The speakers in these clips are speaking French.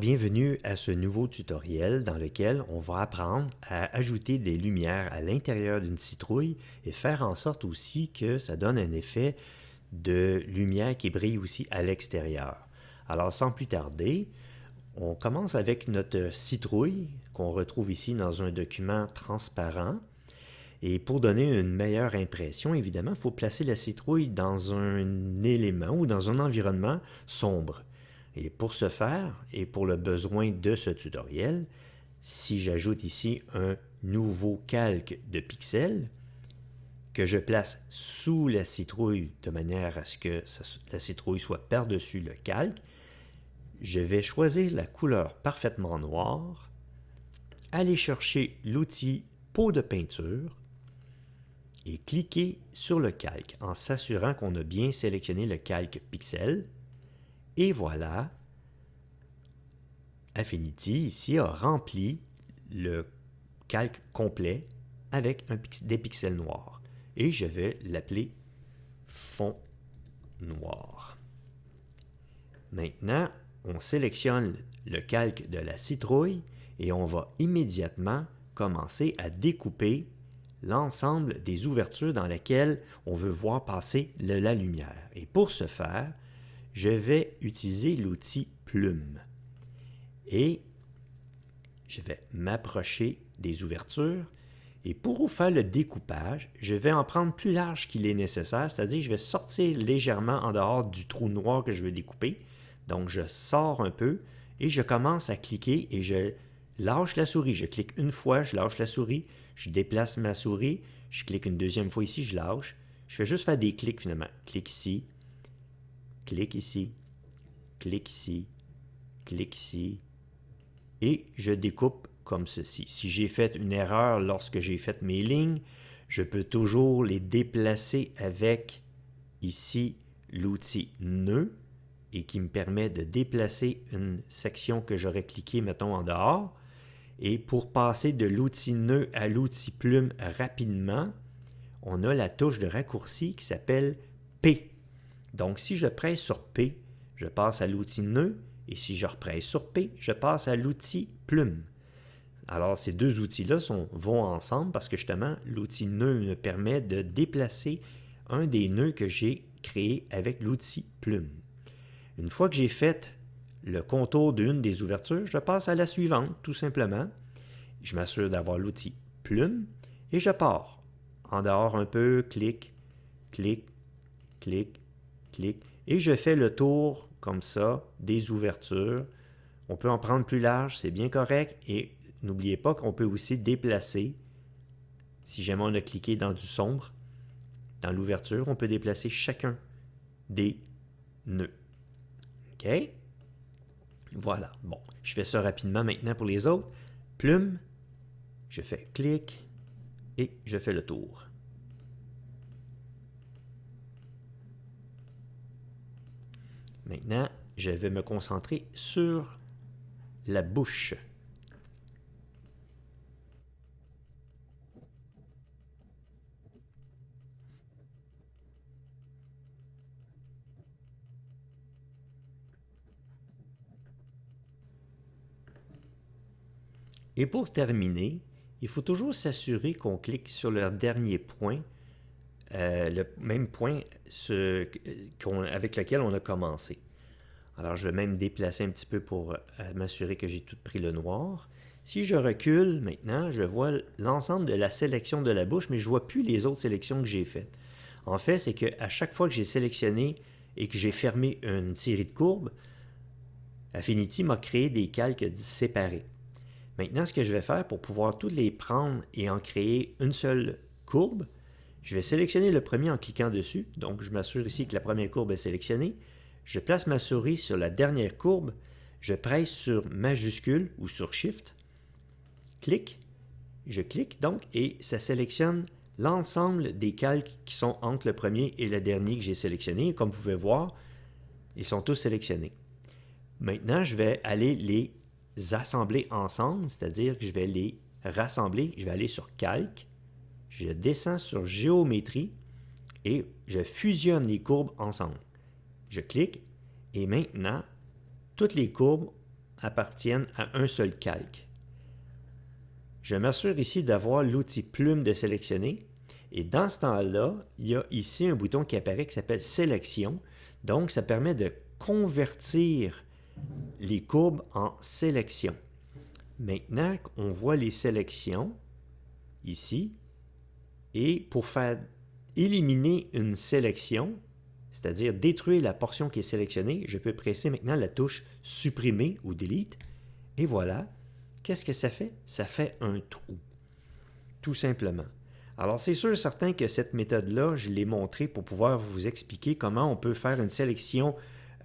bienvenue à ce nouveau tutoriel dans lequel on va apprendre à ajouter des lumières à l'intérieur d'une citrouille et faire en sorte aussi que ça donne un effet de lumière qui brille aussi à l'extérieur. Alors sans plus tarder, on commence avec notre citrouille qu'on retrouve ici dans un document transparent. Et pour donner une meilleure impression, évidemment, il faut placer la citrouille dans un élément ou dans un environnement sombre. Et pour ce faire, et pour le besoin de ce tutoriel, si j'ajoute ici un nouveau calque de pixels que je place sous la citrouille de manière à ce que la citrouille soit par-dessus le calque, je vais choisir la couleur parfaitement noire, aller chercher l'outil pot de peinture et cliquer sur le calque en s'assurant qu'on a bien sélectionné le calque pixel. Et voilà, Affinity ici a rempli le calque complet avec des pixels noirs. Et je vais l'appeler fond noir. Maintenant, on sélectionne le calque de la citrouille et on va immédiatement commencer à découper l'ensemble des ouvertures dans lesquelles on veut voir passer la lumière. Et pour ce faire, je vais utiliser l'outil plume. Et je vais m'approcher des ouvertures. Et pour faire le découpage, je vais en prendre plus large qu'il est nécessaire, c'est-à-dire je vais sortir légèrement en dehors du trou noir que je veux découper. Donc je sors un peu et je commence à cliquer et je lâche la souris. Je clique une fois, je lâche la souris, je déplace ma souris, je clique une deuxième fois ici, je lâche. Je fais juste faire des clics finalement. Clique ici, clique ici, clique ici, clique ici. Et je découpe comme ceci. Si j'ai fait une erreur lorsque j'ai fait mes lignes, je peux toujours les déplacer avec ici l'outil nœud et qui me permet de déplacer une section que j'aurais cliqué, mettons, en dehors. Et pour passer de l'outil nœud à l'outil plume rapidement, on a la touche de raccourci qui s'appelle P. Donc, si je presse sur P, je passe à l'outil nœud, et si je represse sur P, je passe à l'outil plume. Alors, ces deux outils-là vont ensemble parce que justement, l'outil nœud me permet de déplacer un des nœuds que j'ai créé avec l'outil plume. Une fois que j'ai fait le contour d'une des ouvertures, je passe à la suivante, tout simplement. Je m'assure d'avoir l'outil plume et je pars. En dehors un peu, clic, clic, clic, clic. Et je fais le tour, comme ça, des ouvertures. On peut en prendre plus large, c'est bien correct. Et n'oubliez pas qu'on peut aussi déplacer, si jamais on a cliqué dans du sombre, dans l'ouverture, on peut déplacer chacun des nœuds. OK? Voilà. Bon, je fais ça rapidement maintenant pour les autres. Plume, je fais clic et je fais le tour. Maintenant, je vais me concentrer sur la bouche. Et pour terminer, il faut toujours s'assurer qu'on clique sur le dernier point, le même point avec lequel on a commencé. Alors, je vais même déplacer un petit peu pour m'assurer que j'ai tout pris le noir. Si je recule maintenant, je vois l'ensemble de la sélection de la bouche, mais je ne vois plus les autres sélections que j'ai faites. En fait, c'est qu'à chaque fois que j'ai sélectionné et que j'ai fermé une série de courbes, Affinity m'a créé des calques séparés. Maintenant, ce que je vais faire pour pouvoir toutes les prendre et en créer une seule courbe, je vais sélectionner le premier en cliquant dessus. Donc, je m'assure ici que la première courbe est sélectionnée. Je place ma souris sur la dernière courbe. Je presse sur majuscule ou sur Shift. Clique. Je clique donc et ça sélectionne l'ensemble des calques qui sont entre le premier et le dernier que j'ai sélectionné. Comme vous pouvez voir, ils sont tous sélectionnés. Maintenant, je vais aller les assembler ensemble, c'est-à-dire que je vais les rassembler. Je vais aller sur Calque, je descends sur Géométrie et je fusionne les courbes ensemble. Je clique et maintenant, toutes les courbes appartiennent à un seul calque. Je m'assure ici d'avoir l'outil plume de sélectionner. Et dans ce temps-là, il y a ici un bouton qui apparaît qui s'appelle Sélection. Donc, ça permet de convertir les courbes en sélection. Maintenant, on voit les sélections ici. Et pour faire éliminer une sélection, c'est-à-dire détruire la portion qui est sélectionnée, je peux presser maintenant la touche Supprimer ou Delete. Et voilà. Qu'est-ce que ça fait? Ça fait un trou. Tout simplement. Alors, c'est sûr et certain que cette méthode-là, je l'ai montrée pour pouvoir vous expliquer comment on peut faire une sélection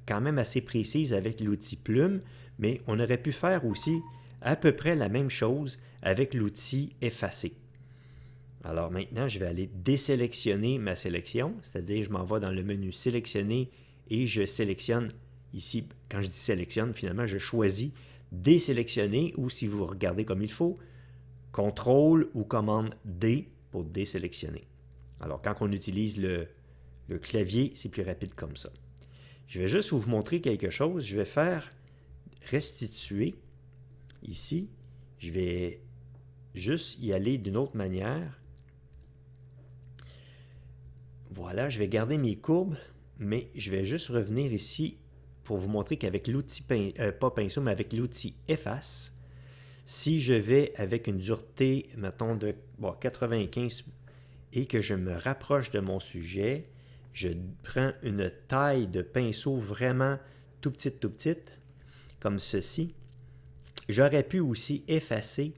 quand même assez précise avec l'outil plume, mais on aurait pu faire aussi à peu près la même chose avec l'outil effacer. Alors maintenant, je vais aller désélectionner ma sélection, c'est-à-dire je m'en vais dans le menu sélectionner et je sélectionne ici, quand je dis sélectionne, finalement, je choisis désélectionner ou si vous regardez comme il faut, CTRL ou commande D pour désélectionner. Alors, quand on utilise le clavier, c'est plus rapide comme ça. Je vais juste vous montrer quelque chose. Je vais faire restituer. Ici, je vais juste y aller d'une autre manière. Voilà, je vais garder mes courbes, mais je vais juste revenir ici pour vous montrer qu'avec l'outil, pas pinceau, mais avec l'outil efface, si je vais avec une dureté, mettons, de 95 et que je me rapproche de mon sujet, je prends une taille de pinceau vraiment tout petite, comme ceci. J'aurais pu aussi effacer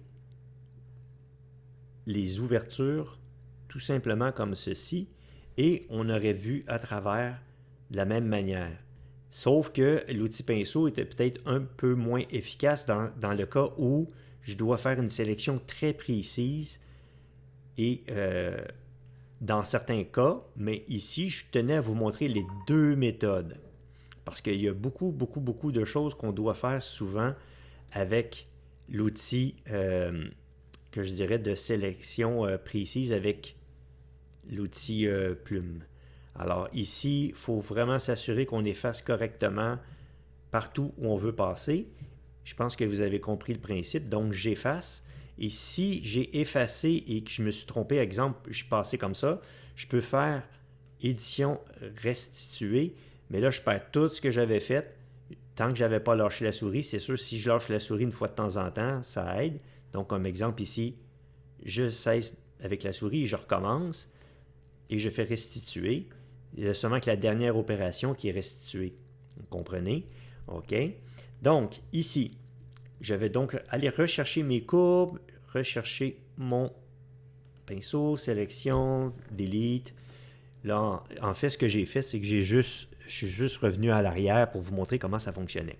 les ouvertures, tout simplement comme ceci, et on aurait vu à travers de la même manière. Sauf que l'outil pinceau était peut-être un peu moins efficace dans le cas où je dois faire une sélection très précise et dans certains cas, mais ici, je tenais à vous montrer les deux méthodes parce qu'il y a beaucoup de choses qu'on doit faire souvent avec l'outil que je dirais de sélection précise avec l'outil plume. Alors ici, il faut vraiment s'assurer qu'on efface correctement partout où on veut passer. Je pense que vous avez compris le principe. Donc, j'efface. Et si j'ai effacé et que je me suis trompé, exemple, je suis passé comme ça, je peux faire édition restituer. Mais là, je perds tout ce que j'avais fait. Tant que je n'avais pas lâché la souris, c'est sûr, si je lâche la souris une fois de temps en temps, ça aide. Donc, comme exemple ici, je cesse avec la souris et je recommence. Et je fais restituer. Il y a seulement que la dernière opération qui est restituée. Vous comprenez? OK. Donc, ici, je vais donc aller rechercher mes courbes, rechercher mon pinceau, sélection, delete. Là, en fait, ce que j'ai fait, c'est que je suis juste revenu à l'arrière pour vous montrer comment ça fonctionnait.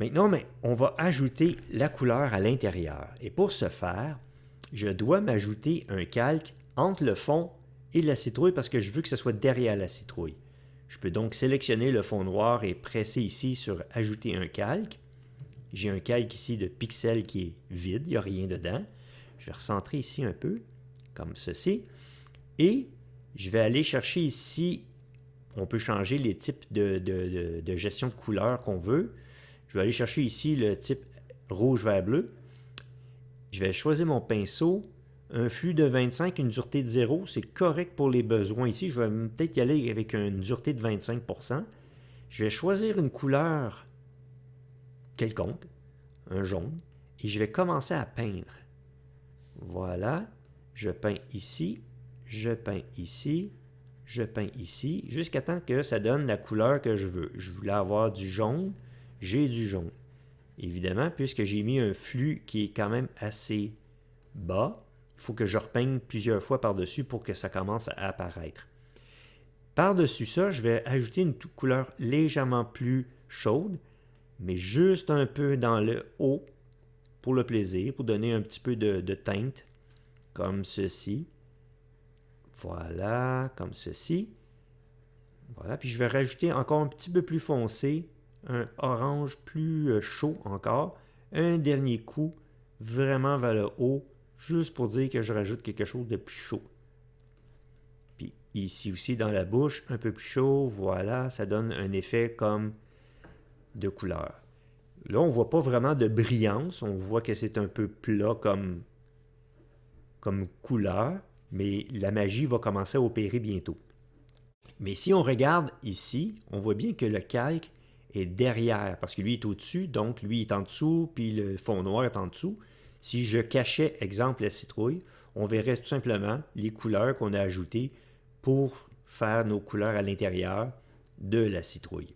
Maintenant, on va ajouter la couleur à l'intérieur. Et pour ce faire, je dois m'ajouter un calque entre le fond et la citrouille parce que je veux que ce soit derrière la citrouille. Je peux donc sélectionner le fond noir et presser ici sur « Ajouter un calque ». J'ai un calque ici de pixels qui est vide, il n'y a rien dedans. Je vais recentrer ici un peu, comme ceci. Et je vais aller chercher ici, on peut changer les types de gestion de couleurs qu'on veut. Je vais aller chercher ici le type rouge, vert, bleu. Je vais choisir mon pinceau. Un flux de 25, une dureté de 0, c'est correct pour les besoins ici. Je vais peut-être y aller avec une dureté de 25%. Je vais choisir une couleur quelconque, un jaune, et je vais commencer à peindre. Voilà, je peins ici, je peins ici, je peins ici, jusqu'à temps que ça donne la couleur que je veux. Je voulais avoir du jaune, j'ai du jaune. Évidemment, puisque j'ai mis un flux qui est quand même assez bas, il faut que je repeigne plusieurs fois par-dessus pour que ça commence à apparaître. Par-dessus ça, je vais ajouter une couleur légèrement plus chaude, mais juste un peu dans le haut pour le plaisir, pour donner un petit peu de teinte, comme ceci. Voilà, comme ceci. Voilà, puis je vais rajouter encore un petit peu plus foncé, un orange plus chaud encore. Un dernier coup, vraiment vers le haut, juste pour dire que je rajoute quelque chose de plus chaud. Puis ici aussi dans la bouche, un peu plus chaud, voilà, ça donne un effet comme de couleur. Là, on ne voit pas vraiment de brillance. On voit que c'est un peu plat comme couleur, mais la magie va commencer à opérer bientôt. Mais si on regarde ici, on voit bien que le calque est derrière, parce que lui est au-dessus, donc lui est en dessous, puis le fond noir est en dessous. Si je cachais, exemple, la citrouille, on verrait tout simplement les couleurs qu'on a ajoutées pour faire nos couleurs à l'intérieur de la citrouille.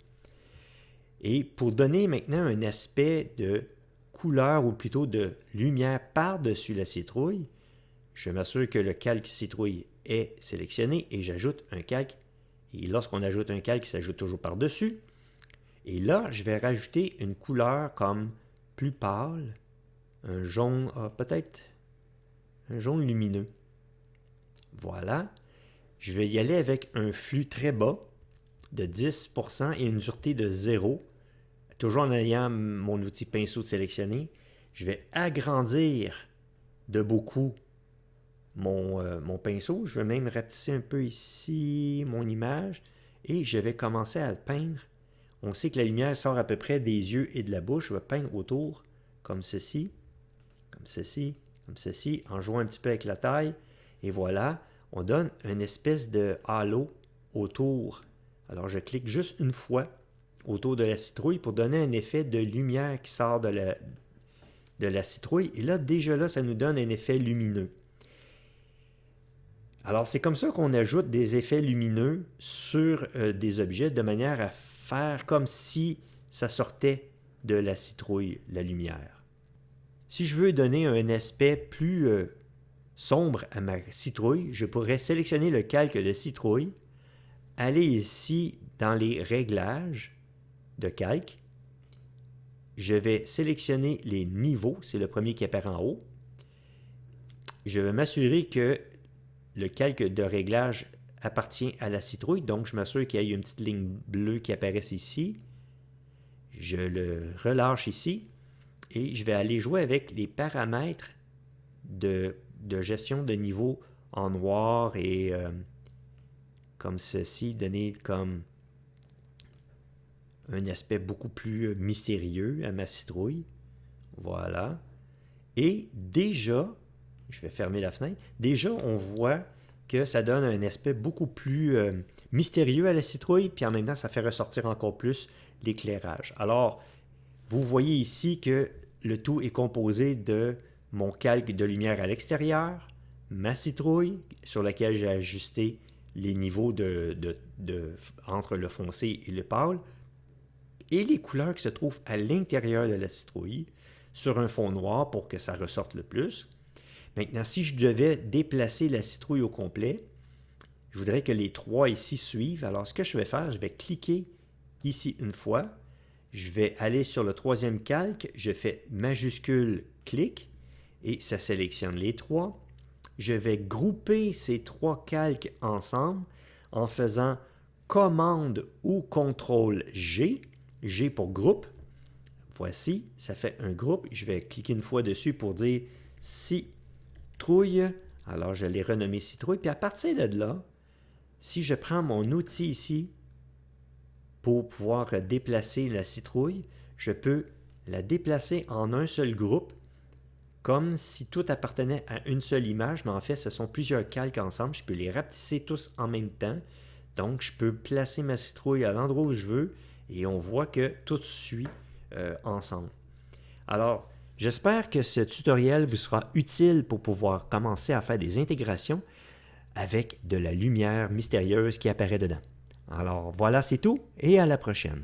Et pour donner maintenant un aspect de couleur, ou plutôt de lumière par-dessus la citrouille, je m'assure que le calque citrouille est sélectionné et j'ajoute un calque. Et lorsqu'on ajoute un calque, il s'ajoute toujours par-dessus. Et là, je vais rajouter une couleur comme plus pâle, un jaune, peut-être un jaune lumineux. Voilà. Je vais y aller avec un flux très bas de 10% et une dureté de 0. Toujours en ayant mon outil pinceau de sélectionner. Je vais agrandir de beaucoup mon pinceau. Je vais même rapetisser un peu ici mon image et je vais commencer à le peindre. On sait que la lumière sort à peu près des yeux et de la bouche. Je vais peindre autour comme ceci, comme ceci, comme ceci, en jouant un petit peu avec la taille. Et voilà, on donne une espèce de halo autour. Alors je clique juste une fois autour de la citrouille pour donner un effet de lumière qui sort de la citrouille. Et là, déjà là, ça nous donne un effet lumineux. Alors, c'est comme ça qu'on ajoute des effets lumineux sur des objets de manière à faire comme si ça sortait de la citrouille, la lumière. Si je veux donner un aspect plus sombre à ma citrouille, je pourrais sélectionner le calque de citrouille, aller ici dans les réglages de calque. Je vais sélectionner les niveaux, c'est le premier qui apparaît en haut. Je vais m'assurer que le calque de réglage appartient à la citrouille, donc je m'assure qu'il y a une petite ligne bleue qui apparaisse ici. Je le relâche ici et je vais aller jouer avec les paramètres de gestion de niveau en noir et comme ceci, donner comme un aspect beaucoup plus mystérieux à ma citrouille. Voilà. Et déjà, je vais fermer la fenêtre, déjà on voit que ça donne un aspect beaucoup plus mystérieux à la citrouille, puis en même temps ça fait ressortir encore plus l'éclairage. Alors, vous voyez ici que le tout est composé de mon calque de lumière à l'extérieur, ma citrouille sur laquelle j'ai ajusté les niveaux entre le foncé et le pâle, et les couleurs qui se trouvent à l'intérieur de la citrouille sur un fond noir pour que ça ressorte le plus. Maintenant, si je devais déplacer la citrouille au complet, je voudrais que les trois ici suivent. Alors, ce que je vais faire, je vais cliquer ici une fois. Je vais aller sur le troisième calque. Je fais majuscule clic et ça sélectionne les trois. Je vais grouper ces trois calques ensemble en faisant commande ou contrôle G. G pour groupe. Voici, ça fait un groupe. Je vais cliquer une fois dessus pour dire citrouille. Alors, je l'ai renommé citrouille. Puis à partir de là, si je prends mon outil ici pour pouvoir déplacer la citrouille, je peux la déplacer en un seul groupe, comme si tout appartenait à une seule image, mais en fait, ce sont plusieurs calques ensemble. Je peux les rapetisser tous en même temps. Donc, je peux placer ma citrouille à l'endroit où je veux et on voit que tout suit ensemble. Alors, j'espère que ce tutoriel vous sera utile pour pouvoir commencer à faire des intégrations avec de la lumière mystérieuse qui apparaît dedans. Alors, voilà, c'est tout et à la prochaine.